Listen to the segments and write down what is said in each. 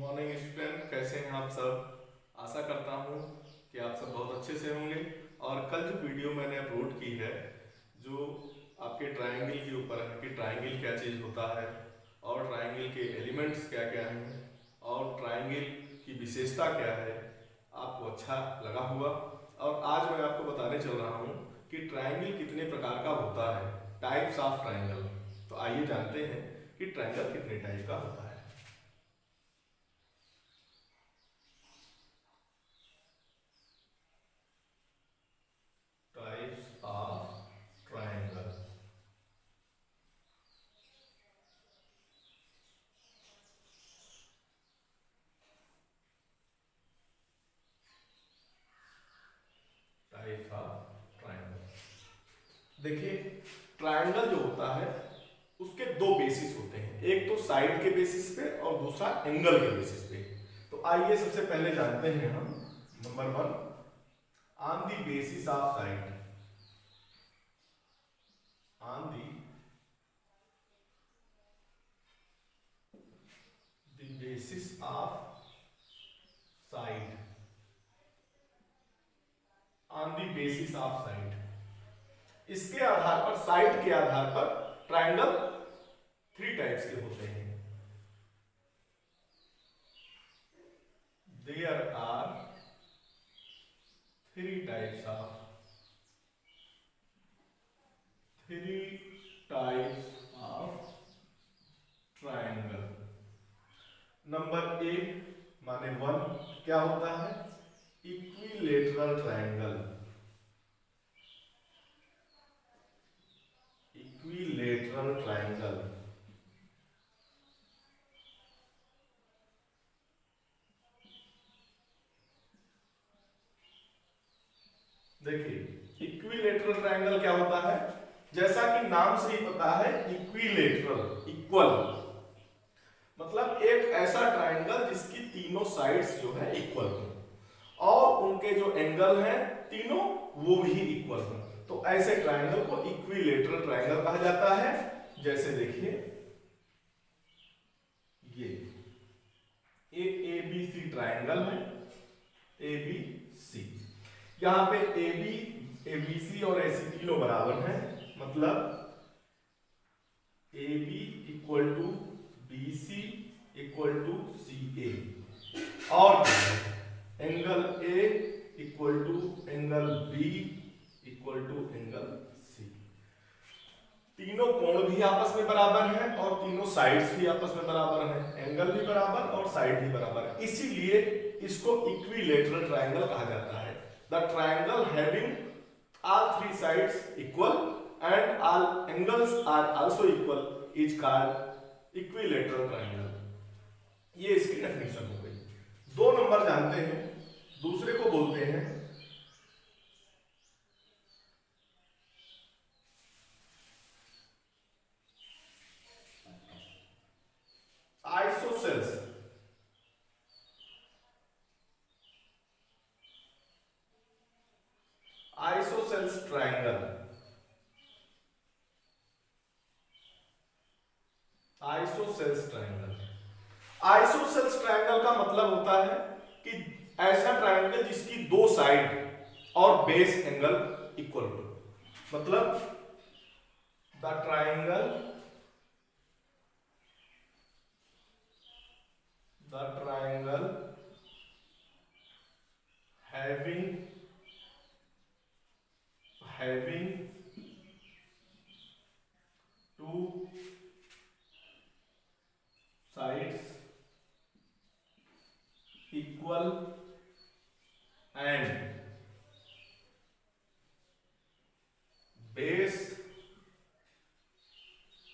Morning student, कैसे हैं आप सब। आशा करता हूँ कि आप सब बहुत अच्छे से होंगे। और कल जो वीडियो मैंने अपलोड की है जो आपके ट्रायंगल के ऊपर है कि ट्रायंगल क्या चीज़ होता है और ट्रायंगल के एलिमेंट्स क्या क्या हैं और ट्रायंगल की विशेषता क्या है, आपको अच्छा लगा हुआ। और आज मैं आपको बताने चल रहा हूँ कि ट्रायंगल कितने प्रकार का होता है, टाइप्स ऑफ ट्रायंगल। तो आइए जानते हैं कि ट्रायंगल कितने टाइप का होता है। Types of triangle. Types of triangle. देखिए, ट्रायंगल जो होता है उसके दो बेसिस होते हैं, एक तो साइड के बेसिस पे और दूसरा एंगल के बेसिस पे। तो आइए सबसे पहले जानते हैं हम number one, on the basis of side. On the basis of side. On the basis of side, इसके आधार पर, साइड के आधार पर ट्रायंगल थ्री टाइप्स के होते हैं। There are three types of triangle. Number A माने वन, क्या होता है? Equilateral triangle. Equilateral triangle. देखिए, इक्विलेटरल ट्रायंगल क्या होता है? जैसा कि नाम से ही पता है, इक्विलेटरल, इक्वल, मतलब एक ऐसा ट्रायंगल जिसकी तीनों साइड्स जो है इक्वल हो और उनके जो एंगल हैं तीनों वो भी इक्वल हो, तो ऐसे ट्रायंगल को इक्विलेटरल ट्रायंगल कहा जाता है। जैसे देखिए, ये ए बी सी ट्रायंगल है, ए बी सी। यहां पे ए बी सी और ए सी तीनों बराबर हैं, मतलब A B equal to B C equal to C A, और angle A equal to angle B equal to angle C. तीनों कोण भी आपस में बराबर हैं और तीनों साइड्स भी आपस में बराबर हैं, एंगल भी बराबर और साइड भी बराबर, इसीलिए इसको इक्विलेटरल ट्रायंगल कहा जाता है। The triangle having all three sides equal and all angles are also equal is called equilateral triangle। ये इसकी डेफिनेशन हो गई। दो नंबर जानते हैं, दूसरे को बोलते हैं isosceles. Isosceles triangle. Isosceles triangle. Isosceles triangle का मतलब होता है कि ऐसा ट्रायंगल जिसकी दो साइड और बेस एंगल इक्वल हो, मतलब the triangle having two sides equal and base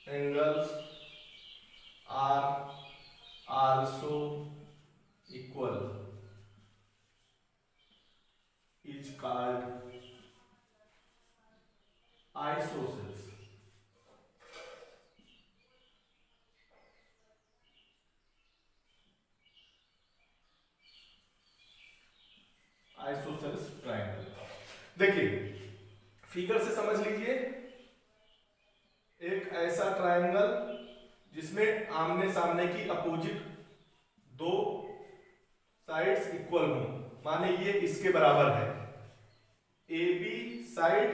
angles are also equal is called isosceles। Isosceles triangle. देखिए, फिगर से समझ लीजिए, एक ऐसा ट्रायंगल जिसमें आमने सामने की अपोजिट दो साइड्स इक्वल हो, माने ये इसके बराबर है, ए बी साइड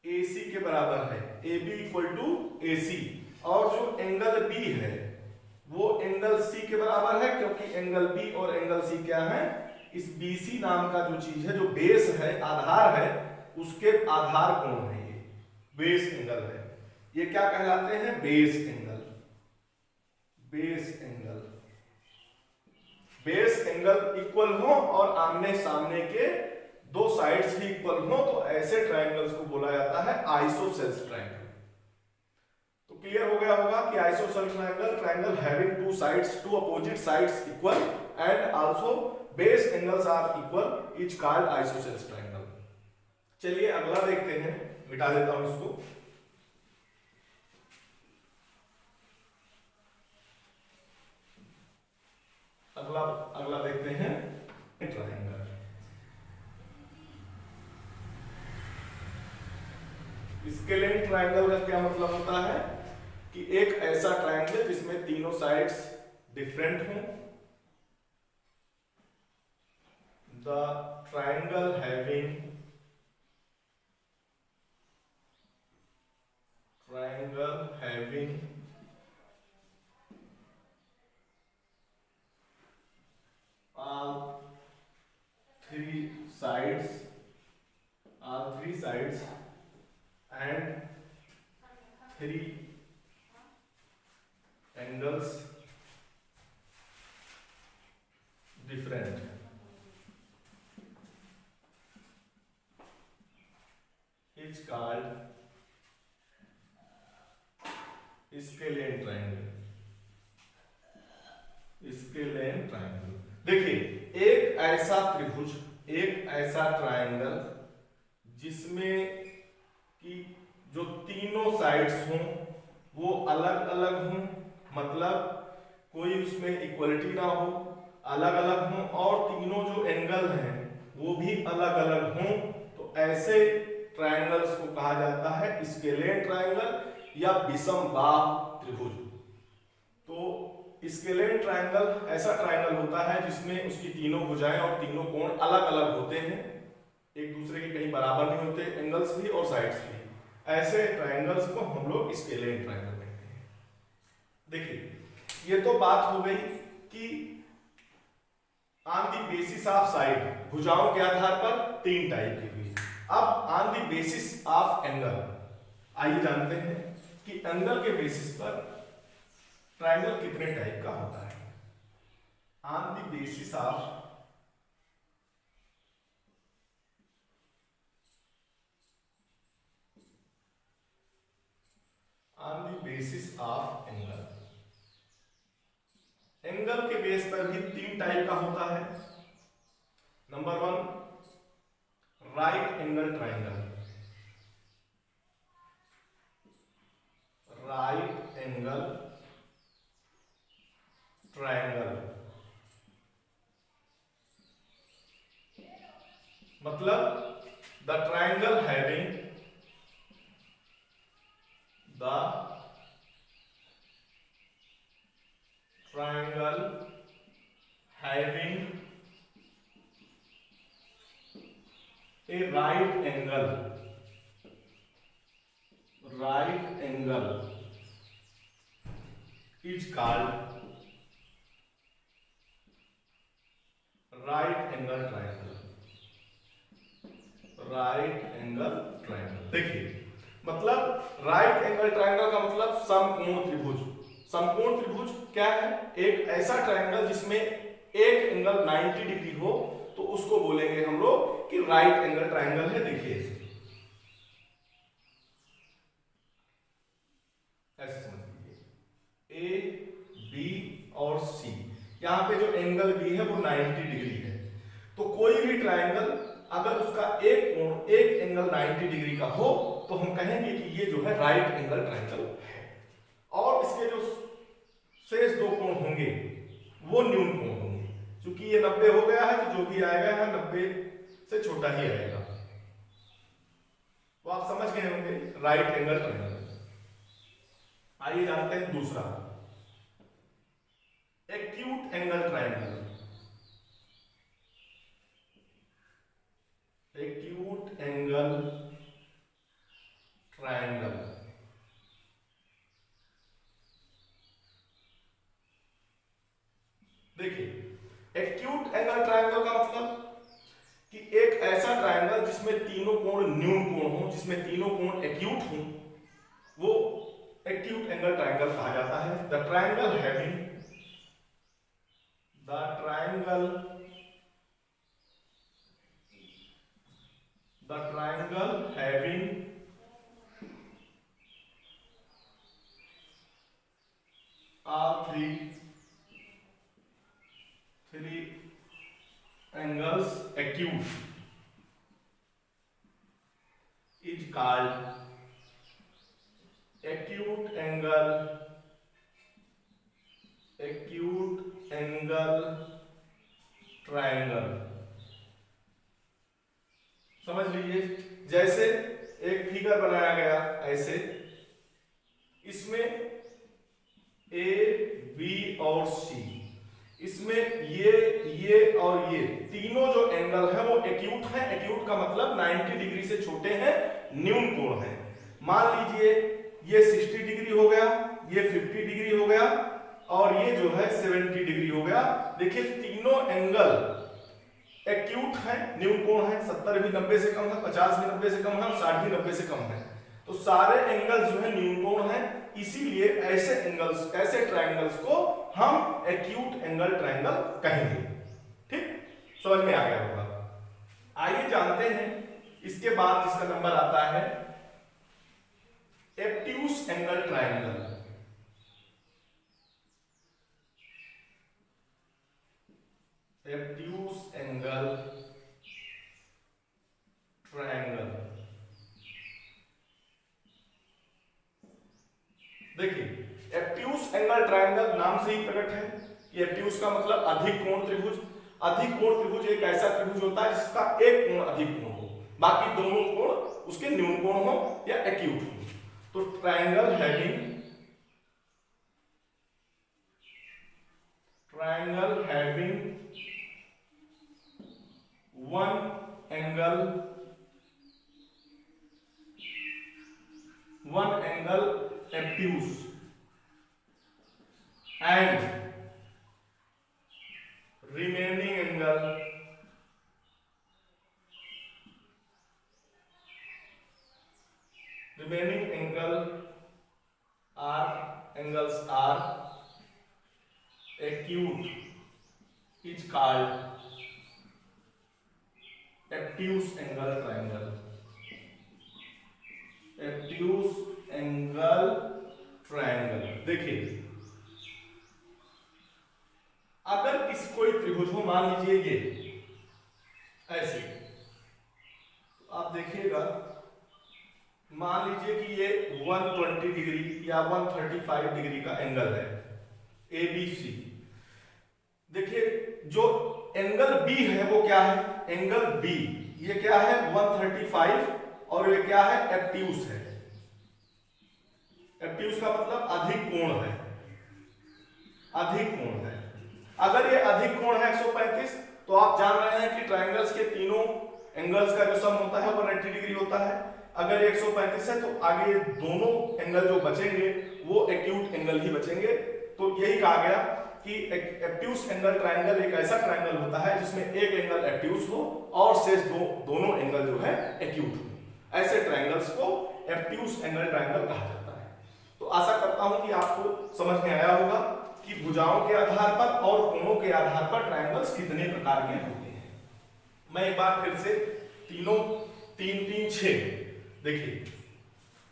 ए सी के बराबर है, ए बी इक्वल टू ए सी, और जो एंगल बी है वो एंगल सी के बराबर है, क्योंकि एंगल बी और एंगल सी क्या है, इस बीसी नाम का जो चीज है, जो बेस है, आधार है, उसके आधार कोण है, ये बेस एंगल है, ये क्या कहलाते हैं, base angle. Base angle, base angle equal हो और आमने सामने के दो साइड्स भी इक्वल हो, तो ऐसे ट्रायंगल्स को बोला जाता है आइसोसेल्स ट्रायंगल। तो क्लियर हो गया होगा कि isosceles triangle, triangle having two sides, two opposite sides equal and also base angles are equal is called isosceles triangle. चलिए अगला देखते हैं, मिटा देता हूं इसको। अगला अगला देखते हैं ट्रायंगल। स्केलेन ट्रायंगल का क्या मतलब होता है कि एक ऐसा ट्रायंगल जिसमें तीनों साइड्स डिफरेंट हों, the triangle having all three sides and three angles different is called scalene triangle. Scalene triangle, देखिए एक ऐसा त्रिभुज, एक ऐसा ट्रायंगल जिसमें कि जो तीनों साइड्स हों वो अलग अलग हों, मतलब कोई उसमें इक्वलिटी ना हो, अलग अलग हों, और तीनों जो एंगल हैं वो भी अलग अलग हों, तो ऐसे ट्रायंगल्स को कहा जाता है स्केलेन ट्रायंगल या विषम बाहु त्रिभुज। तो स्केलेन ट्रायंगल ऐसा ट्रायंगल होता है जिसमें उसकी तीनों भुजाएं और तीनों कोण अलग अलग होते हैं, एक दूसरे के कहीं बराबर नहीं होते, एंगल्स भी और साइड्स भी। ऐसे ट्रायंगल्स को हम लोग स्केलेन ट्रायंगल कहते हैं। देखिए ये तो बात हो गई कि on the basis of side, भुजाओं के आधार पर तीन टाइप की हुई। अब on the basis of angle, आइए जानते हैं कि एंगल के बेसिस पर ट्रायंगल कितने टाइप का होता है। On the basis of angle, angle के बेस पर भी तीन टाइप का होता है। Number 1 right angle triangle, right angle triangle मतलब the triangle having a right angle is called right angle triangle। Right angle triangle, देखिए मतलब राइट एंगल ट्रायंगल का मतलब समकोण त्रिभुज। समकोण त्रिभुज क्या है, एक ऐसा ट्रायंगल जिसमें एक एंगल 90 डिग्री हो, तो उसको बोलेंगे हम लोग कि राइट एंगल ट्रायंगल है। देखिए ऐसे समझ लीजिए, ए बी और सी, यहां पे जो एंगल बी है वो 90 डिग्री है, तो कोई भी ट्रायंगल अगर उसका एक कोण, एक एंगल 90 डिग्री का हो, तो हम कहेंगे कि ये जो है राइट एंगल ट्रायंगल है। और इसके जो शेष दो कोण होंगे वो न्यून कोण होंगे, क्योंकि ये 90 हो गया है तो जो भी आएगा है 90 से छोटा ही आएगा। तो आप समझ गए होंगे राइट एंगल ट्रायंगल। आइए जानते हैं दूसरा एक्यूट एंगल ट्रायंगल। देखिए एक्यूट एंगल ट्रायंगल का मतलब कि एक ऐसा ट्रायंगल जिसमें तीनों कोण न्यून कोण हो, जिसमें तीनों कोण एक्यूट हो, वो एक्यूट एंगल ट्रायंगल कहा जाता है। The triangle having all three angles acute is called acute angle triangle। समझ लीजिए, जैसे एक फिगर बनाया गया ऐसे, इसमें ए बी और सी, इसमें ये और ये तीनों जो एंगल है वो एक्यूट है। एक्यूट का मतलब 90 डिग्री से छोटे हैं, न्यून कोण है। मान लीजिए ये 60 डिग्री हो गया, ये 50 डिग्री हो गया और ये जो है 70 डिग्री हो गया। देखिए तीनों एंगल एक्यूट है, न्यून कोण है। 70 भी 90 से कम है, 50 भी 90 से कम है और 60 भी 90 से कम है। तो सारे एंगल्स जो है न्यून कोण है, इसीलिए ऐसे एंगल्स, ऐसे ट्रायंगल्स को हम एक्यूट एंगल ट्रायंगल कहेंगे। ठीक, समझ में आ गया होगा। आइए जानते हैं इसके बाद जिसका नंबर आता है obtuse angle triangle. Obtuse angle triangle. देखिए एब्ट्यूस एंगल ट्रायंगल नाम से ही प्रकट है कि एब्ट्यूस का मतलब अधिक कोण त्रिभुज। अधिक कोण त्रिभुज एक ऐसा त्रिभुज होता है जिसका एक कोण अधिक कोण हो, बाकी दोनों कोण उसके न्यून कोण हो या एक्यूट हो। तो triangle having one angle obtuse and remaining angle are acute is called obtuse angle triangle। obtuse angle triangle। देखिए अगर कोई त्रिभुज हो, मान लीजिए ये ऐसे, तो आप देखिएगा, मान लीजिए कि ये 120 डिग्री या 135 डिग्री का एंगल है ABC। देखिए जो एंगल B है वो क्या है, एंगल B ये क्या है 135 और ये क्या है एब्ट्यूस है। एब्ट्यूस का मतलब अधिक कोण है, अधिक कोण है। अगर ये अधिक कोण है 135, तो आप जान रहे हैं कि ट्रायंगल्स के तीनों एंगल्स का जो सम होता है 180 डिग्री होता है। अगर 135 है तो आगे दोनों एंगल जो बचेंगे वो एक्यूट एंगल ही बचेंगे। तो यही कहा गया कि एब्ट्यूस एंगल ट्रायंगल एक ऐसा ट्रायंगल होता है जिसमें एक एंगल एब्ट्यूस हो और शेष दोनों एंगल जो है एक्यूट हो। ऐसे ट्रायंगल्स को एब्ट्यूस एंगल ट्रायंगल कहा जाता है। तो आशा करता हूं कि आपको समझ में आया होगा कि भुजाओं के आधार पर और कोणों के आधार पर ट्रायंगल्स कितने प्रकार के होते हैं। मैं एक बार फिर से तीनों 3 3 6 देखिए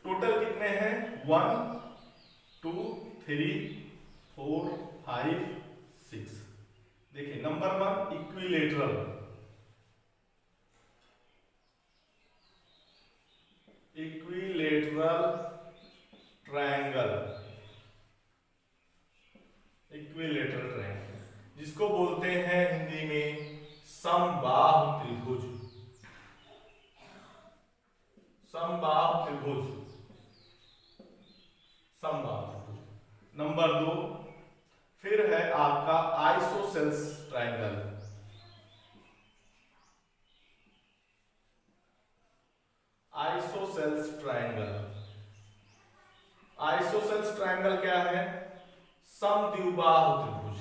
टोटल कितने हैं 1 2 3 4 5 6। देखिए number 1 equilateral. Equilateral triangle, equilateral triangle जिसको बोलते हैं हिंदी में समबाहु त्रिभुज। समबाहु त्रिभुज, समबाहु त्रिभुज। नंबर 2 फिर है आपका isosceles triangle. Isosceles triangle, isosceles triangle क्या है, समद्विबाहु त्रिभुज।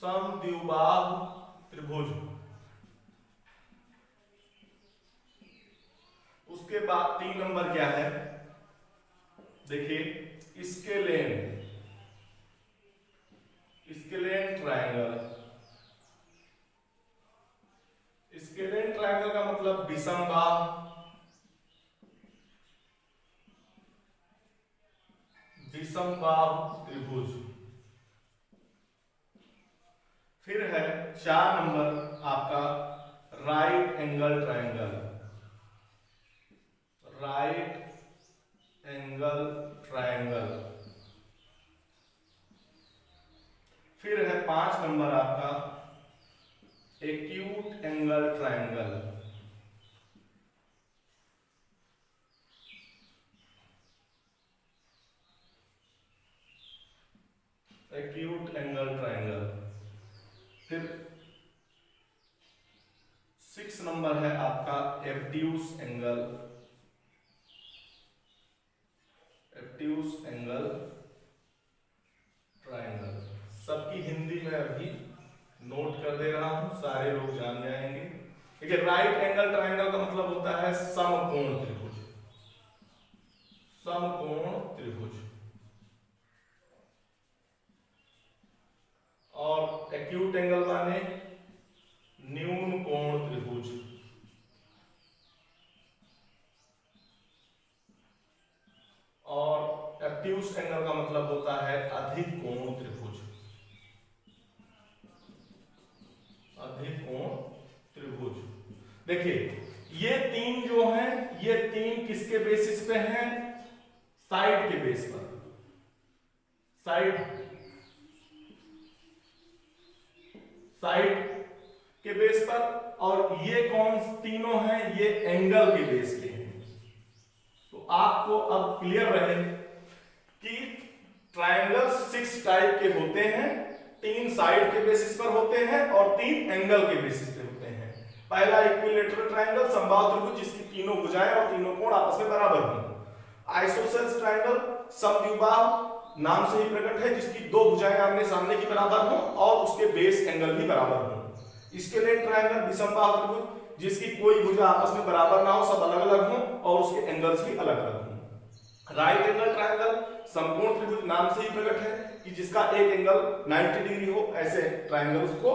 समद्विबाहु त्रिभुज। उसके बाद 3 नंबर क्या है, देखिए स्केलेन ट्रायंगल। स्केलेन ट्रायंगल का मतलब विषमबाहु त्रिभुज। फिर है 4 नंबर आपका राइट एंगल ट्रायंगल। फिर है 5 नंबर आपका एक्यूट एंगल ट्रायंगल। फिर 6 नंबर है आपका एब्ट्यूस एंगल ट्रायंगल। सबकी हिंदी में अभी नोट कर दे रहा हूं, सारे लोग जान जाएंगे। देखिए राइट एंगल ट्रायंगल का मतलब होता है समकोण त्रिभुज। और एक्यूट एंगल माने न्यून कोण त्रिभुज। और एब्ट्यूस एंगल का मतलब होता है अधिक कोण त्रिभुज। देखिए ये 3 जो हैं, ये 3 किसके बेसिस पे हैं? साइड के बेस पर। साइड के बेस पर। और ये कौन तीनों हैं? ये एंगल के बेस पे हैं। तो आपको अब क्लियर रहे कि ट्रायंगल 6 टाइप के होते हैं। 3 साइड के बेसिस पर होते हैं और 3 एंगल के बेसिस पे होते हैं। पहला इक्विलैटरल ट्रायंगल समबाहु त्रिभुज जिसकी तीनों भुजाएं और तीनों कोण आपस में बराबर हों। आइसोसेलेस ट्रायंगल समद्विबाहु नाम से ही प्रकट है, जिसकी 2 भुजाएं आमने सामने की बराबर हों और उसके बेस एंगल भी बराबर हों। स्केलेन ट्रायंगल विषमबाहु त्रिभुज जिसकी कोई भुजा आपस में बराबर ना हो, सब अलग अलग हों और उसके एंगल्स भी अलग अलग हों। राइट एंगल ट्रायंगल समकोण त्रिभुज नाम से ही प्रकट है कि जिसका एक एंगल 90 डिग्री हो, ऐसे ट्रायंगल्स को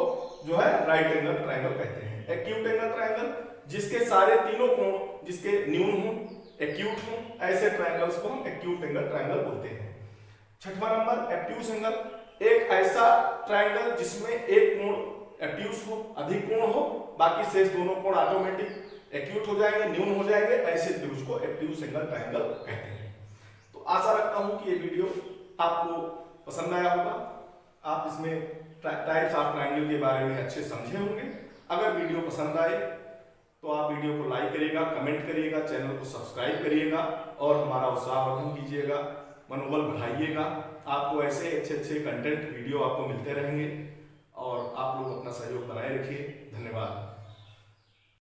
जो है राइट एंगल ट्रायंगल कहते हैं। एक्यूट एंगल ट्रायंगल जिसके सारे तीनों कोण जिसके न्यून हो, एक्यूट हो, ऐसे ट्रायंगल्स को हम एक्यूट एंगल ट्रायंगल बोलते हैं। 6वां नंबर एब्ट्यूस एंगल, एक ऐसा ट्रायंगल जिसमें एक कोण एब्ट्यूस हो, अधिक कोण हो, बाकी शेष दोनों कोण ऑटोमेटिक एक्यूट हो जाएंगे, न्यून हो जाएंगे, ऐसे त्रिभुज को एब्ट्यूस एंगल ट्रायंगल कहते हैं। तो आशा रखता हूं कि ये वीडियो आपको पसंद आया होगा। आप इसमें टाइप्स ऑफ ट्रायंगल के बारे में अच्छे समझे होंगे। अगर वीडियो पसंद आए तो आप वीडियो को लाइक करिएगा, कमेंट करिएगा, चैनल को सब्सक्राइब करिएगा और हमारा उत्साहवर्धन कीजिएगा, मनोबल बढ़ाइएगा। आपको ऐसे अच्छे कंटेंट वीडियो आपको मिलते रहेंगे और आप लोग अपना सहयोग बनाए रखिए। धन्यवाद।